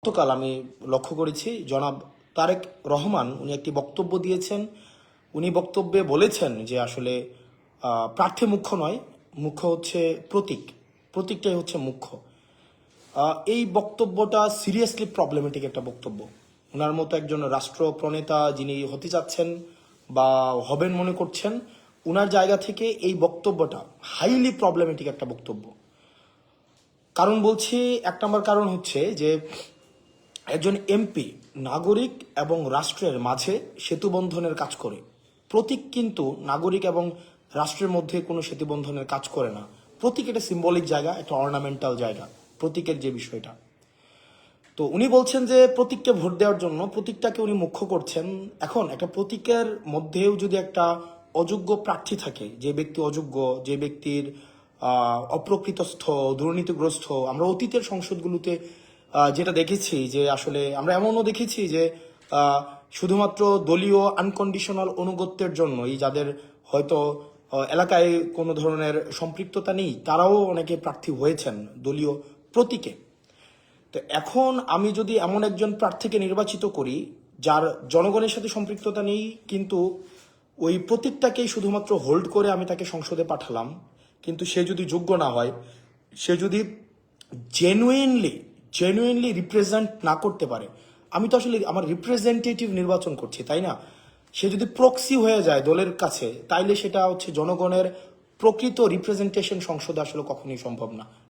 গতকাল আমি লক্ষ্য করেছি জনাব তারেক রহমান উনি একটি বক্তব্য দিয়েছেন। উনি বক্তব্যে বলেছেন যে আসলে প্রার্থী মুখ্য নয়, মুখ্য হচ্ছে প্রতীক, প্রতীকটাই হচ্ছে মুখ্য। এই বক্তব্যটা সিরিয়াসলি প্রবলেমেটিক একটা বক্তব্য। ওনার মতো একজন রাষ্ট্রপ্রণেতা যিনি হতে যাচ্ছেন বা হবেন মনে করছেন, ওনার জায়গা থেকে এই বক্তব্যটা হাইলি প্রবলেমেটিক একটা বক্তব্য। কারণ বলছি, এক নম্বর কারণ হচ্ছে যে একজন এমপি নাগরিক এবং রাষ্ট্রের মাঝে সেতুবন্ধনের কাজ করে। প্রতীক কিন্তু নাগরিক এবং রাষ্ট্রের মধ্যে কোনো সেতুবন্ধনের কাজ করে না। প্রতীক একটা সিম্বলিক জায়গা, একটা অর্নামেন্টাল জায়গা, প্রতীকের যে বিষয়টা। তো উনি বলছেন যে প্রতীককে ভোট দেওয়ার জন্য প্রতীকটাকে উনি মুখ্য করছেন। এখন একটা প্রতীকের মধ্যেও যদি একটা অযোগ্য প্রার্থী থাকে, যে ব্যক্তি অযোগ্য, যে ব্যক্তির অপ্রকৃতস্থ, দুর্নীতিগ্রস্ত, আমরা অতীতের সংসদগুলোতে যেটা দেখেছি যে আসলে আমরা এমনও দেখেছি যে শুধুমাত্র দলীয় আনকন্ডিশনাল অনুগত্যের জন্যই, যাদের হয়তো এলাকায় কোনো ধরনের সম্পৃক্ততা নেই, তারাও অনেকে প্রার্থী হয়েছেন দলীয় প্রতীকে। তো এখন আমি যদি এমন একজন প্রার্থীকে নির্বাচিত করি যার জনগণের সাথে সম্পৃক্ততা নেই, কিন্তু ওই প্রতীকটাকেই শুধুমাত্র হোল্ড করে আমি তাকে সংসদে পাঠালাম, কিন্তু সে যদি যোগ্য না হয়, সে যদি জেনুইনলি রিপ্রেজেন্ট না করতে পারে, আমি তো আসলে আমার রিপ্রেজেন্টেটিভ নির্বাচন করছি, তাই না? সে যদি প্রক্সি হয়ে যায় দলের কাছে, তাইলে সেটা হচ্ছে জনগণের প্রকৃত রিপ্রেজেন্টেশন সংসদে আসলে কখনোই সম্ভব না।